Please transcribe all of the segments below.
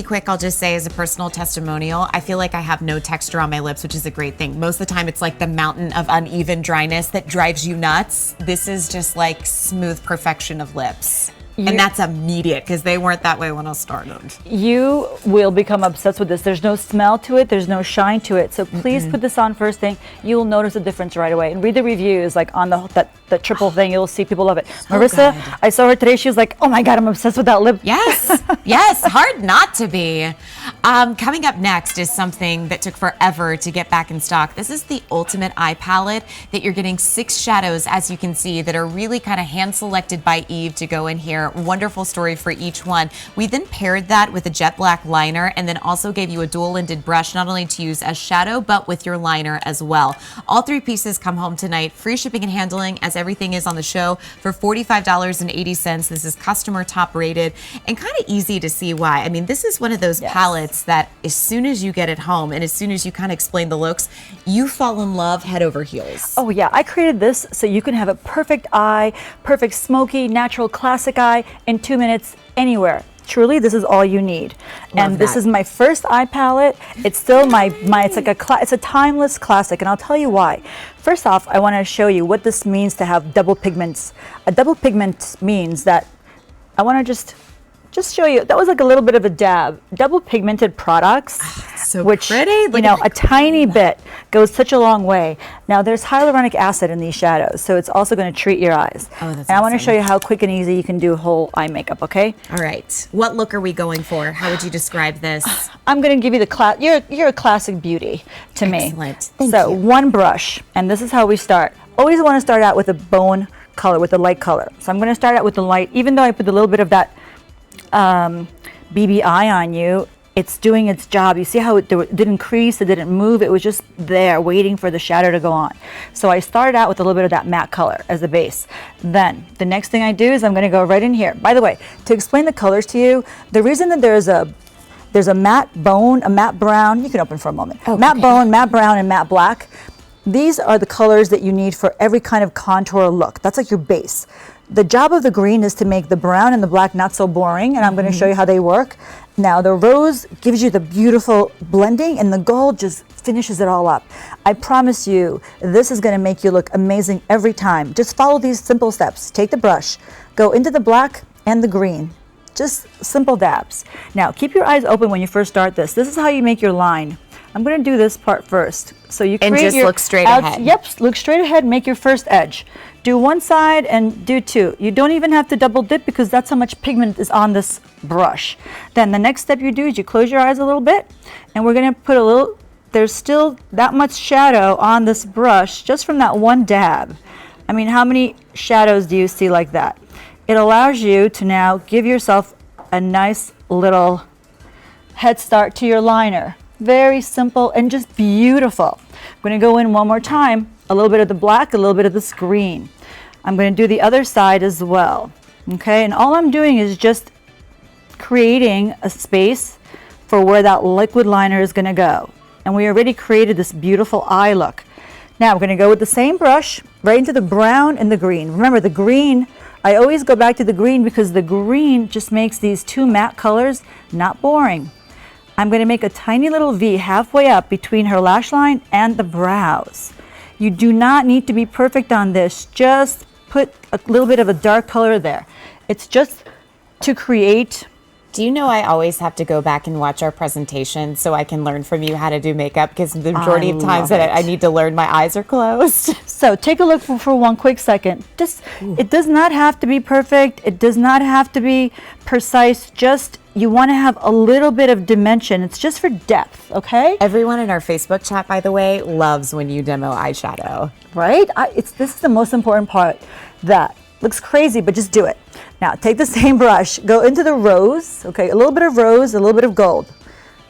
Quick, I'll just say as a personal testimonial, I feel like I have no texture on my lips, which is a great thing. Most of the time it's like the mountain of uneven dryness that drives you nuts. This is just like smooth perfection of lips. And that's immediate because they weren't that way when I started. You will become obsessed with this. There's no smell to it. There's no shine to it. So please put this on first thing. You will notice a difference right away. And read the reviews, like on the triple thing. You'll see people love it. Marissa, good. I saw her today. She was like, "Oh my God, I'm obsessed with that lip." Yes, yes, hard not to be. Coming up next is something that took forever to get back in stock. This is the Ultimate Eye Palette that you're getting 6 shadows, as you can see, that are really kind of hand selected by Eve to go in here. Wonderful story for each one. We then paired that with a jet black liner and then also gave you a dual-ended brush, not only to use as shadow, but with your liner as well. All 3 pieces come home tonight. Free shipping and handling, as everything is on the show, for $45.80. This is customer top rated and kind of easy to see why. I mean, this is one of those palettes that as soon as you get it home and as soon as you kind of explain the looks, you fall in love head over heels. Oh yeah, I created this so you can have a perfect eye, perfect smoky, natural classic eye in 2 minutes anywhere. Truly, this is all you need. And this is my first eye palette. It's still it's like it's a timeless classic, and I'll tell you why. First off, I want to show you what this means to have double pigments. A double pigment means that I want to just show you. That was like a little bit of a dab. Double pigmented products, which pretty. You know, a tiny bit goes such a long way. Now there's hyaluronic acid in these shadows, so it's also going to treat your eyes. Oh, that's and I want to awesome. show you how quick and easy you can do whole eye makeup. Okay. All right. What look are we going for? How would you describe this? I'm going to give you the class. You're a classic beauty to me. Excellent. Thank so you. One brush, and this is how we start. Always want to start out with a bone color, with a light color. So I'm going to start out with the light, even though I put a little bit of that BBI on you. It's doing its job. You see how it didn't crease, it didn't move, it was just there waiting for the shadow to go on. So I started out with a little bit of that matte color as the base. Then the next thing I do is I'm going to go right in here. By the way, to explain the colors to you, the reason that there's a matte bone, a matte brown, you can open for a moment. Oh, matte bone, matte brown, and matte black. These are the colors that you need for every kind of contour look. That's like your base. The job of the green is to make the brown and the black not so boring, and I'm going to show you how they work. Now the rose gives you the beautiful blending, and the gold just finishes it all up. I promise you, this is going to make you look amazing every time. Just follow these simple steps. Take the brush, go into the black and the green. Just simple dabs. Now keep your eyes open when you first start this. This is how you make your line. I'm going to do this part first. So you create and just look straight ahead. Yep, look straight ahead, make your first edge. Do one side and do 2. You don't even have to double dip because that's how much pigment is on this brush. Then the next step you do is you close your eyes a little bit, and we're going to put a little, there's still that much shadow on this brush just from that one dab. I mean, how many shadows do you see like that? It allows you to now give yourself a nice little head start to your liner. Very simple and just beautiful. I'm going to go in one more time, a little bit of the black, a little bit of this green. I'm going to do the other side as well. Okay, and all I'm doing is just creating a space for where that liquid liner is going to go. And we already created this beautiful eye look. Now we're going to go with the same brush right into the brown and the green. Remember the green, I always go back to the green because the green just makes these 2 matte colors not boring. I'm going to make a tiny little V halfway up between her lash line and the brows. You do not need to be perfect on this. Just put a little bit of a dark color there. It's just to create. Do you know I always have to go back and watch our presentation so I can learn from you how to do makeup, because the majority of times that I need to learn, my eyes are closed. So take a look for one quick second. It does not have to be perfect. It does not have to be precise. Just you want to have a little bit of dimension. It's just for depth, okay? Everyone in our Facebook chat, by the way, loves when you demo eyeshadow. Right? This is the most important part. That looks crazy, but just do it. Now take the same brush, go into the rose, okay? A little bit of rose, a little bit of gold.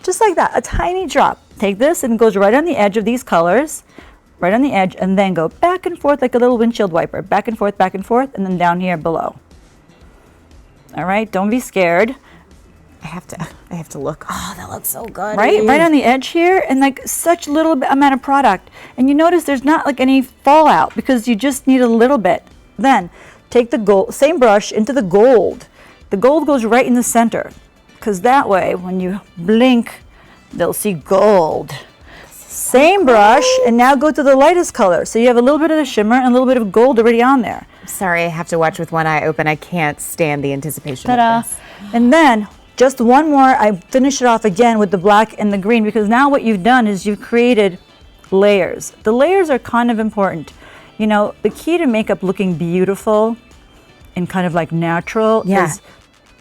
Just like that, a tiny drop. Take this and it goes right on the edge of these colors, right on the edge, and then go back and forth like a little windshield wiper. Back and forth, and then down here below. All right, don't be scared. I have to look. Oh, that looks so good. Right on the edge here, and like such little amount of product. And you notice there's not like any fallout because you just need a little bit. Then take the gold, same brush into the gold. The gold goes right in the center. because that way when you blink, they'll see gold. Same brush, and now go to the lightest color. So you have a little bit of the shimmer and a little bit of gold already on there. Sorry, I have to watch with one eye open. I can't stand the anticipation Ta-da. of this. And then just one more, I finish it off again with the black and the green, because now what you've done is you've created layers. The layers are kind of important. You know, the key to makeup looking beautiful and kind of like natural is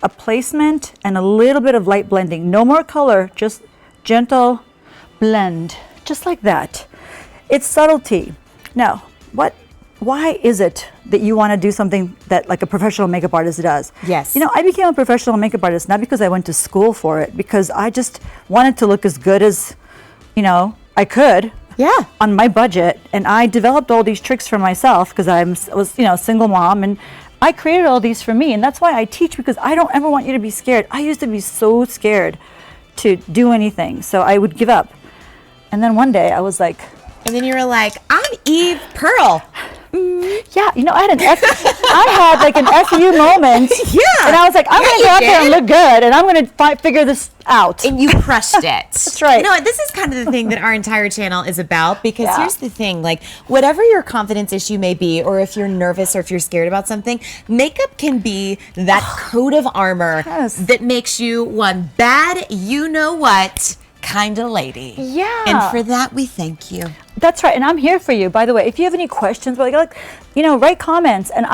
a placement and a little bit of light blending. No more color, just gentle blend, just like that. It's subtlety. Now, why is it that you want to do something that like a professional makeup artist does? Yes. You know, I became a professional makeup artist not because I went to school for it, because I just wanted to look as good as, you know, I could. Yeah. On my budget, and I developed all these tricks for myself because I was, you know, a single mom, and I created all these for me, and that's why I teach, because I don't ever want you to be scared. I used to be so scared to do anything, so I would give up. And then one day I was like, and then you were like, I'm Eve Pearl. yeah, you know, I had like an FU moment. Yeah. And I was like, I'm going to go out there and look good, and I'm going to figure this out. And you crushed it. That's right. You know, this is kind of the thing that our entire channel is about, because Yeah. here's the thing, like whatever your confidence issue may be, or if you're nervous or if you're scared about something, makeup can be that coat of armor Yes. that makes you one bad, you know what, kind of lady. Yeah. And for that, we thank you. That's right, and I'm here for you. By the way, if you have any questions, like, you know, write comments, and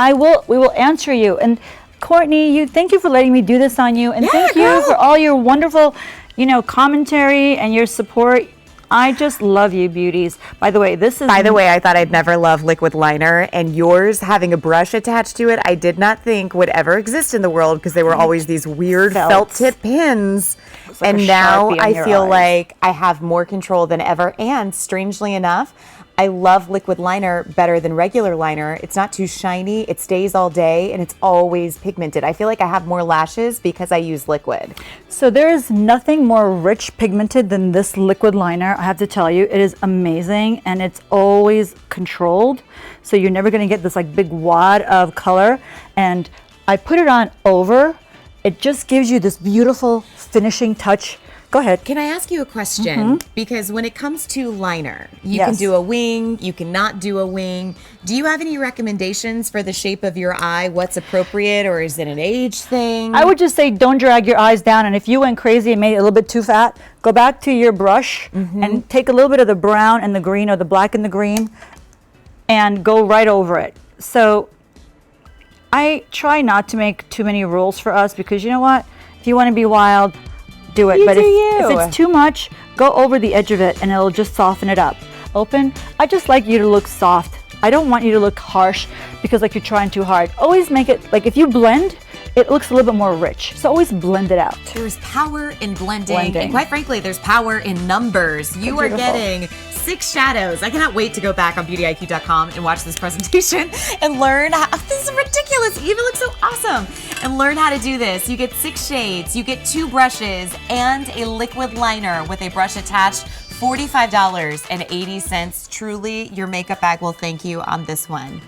we will answer you. And Courtney, thank you for letting me do this on you, and thank you for all your wonderful, you know, commentary and your support. I just love you, beauties. By the way, I thought I'd never love liquid liner, and yours having a brush attached to it, I did not think would ever exist in the world, because they were always these weird felt tip pins. like And a now Sharpie on I your feel eyes. like I have more control than ever. And strangely enough, I love liquid liner better than regular liner. It's not too shiny, it stays all day, and it's always pigmented. I feel like I have more lashes because I use liquid. So there is nothing more rich pigmented than this liquid liner. I have to tell you, it is amazing, and it's always controlled. So you're never going to get this like big wad of color. And I put it on over. It just gives you this beautiful finishing touch. Go ahead. Can I ask you a question? Because when it comes to liner, you can Yes. do a wing, you cannot do a wing. Do you have any recommendations for the shape of your eye? What's appropriate, or is it an age thing? I would just say don't drag your eyes down, and if you went crazy and made it a little bit too fat, go back to your brush and take a little bit of the brown and the green, or the black and the green, and go right over it. So I try not to make too many rules for us, because you know what? If you want to be wild, do it. You But do if you. it's too much, go over the edge of it and it'll just soften it up. Open. I just like you to look soft. I don't want you to look harsh, because like you're trying too hard. Always make it, like if you blend, it looks a little bit more rich. So always blend it out. There's power in blending. And quite frankly, there's power in numbers. You are Beautiful. getting 6 shadows. I cannot wait to go back on beautyiq.com and watch this presentation and learn how, this is ridiculous. Eva looks so awesome. And learn how to do this. You get 6 shades, you get 2 brushes, and a liquid liner with a brush attached. $45.80. Truly, your makeup bag will thank you on this one.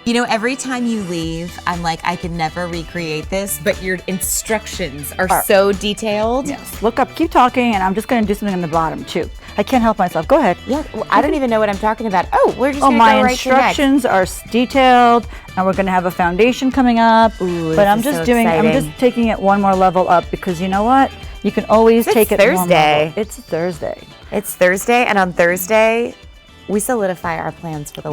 You know, every time you leave, I'm like, I could never recreate this, but your instructions are so detailed. Yes. Look up, keep talking, and I'm just going to do something on the bottom too. I can't help myself. Go ahead. Yeah, well, I don't even know what I'm talking about. Oh, we're just Oh, gonna my go right to next. instructions are detailed, and we're going to have a foundation coming up. Ooh, but I'm this is just so I'm exciting. just taking it one more level up, because you know what? You can always It's take it one Thursday. level. It's Thursday. It's Thursday, and on Thursday, we solidify our plans for the week.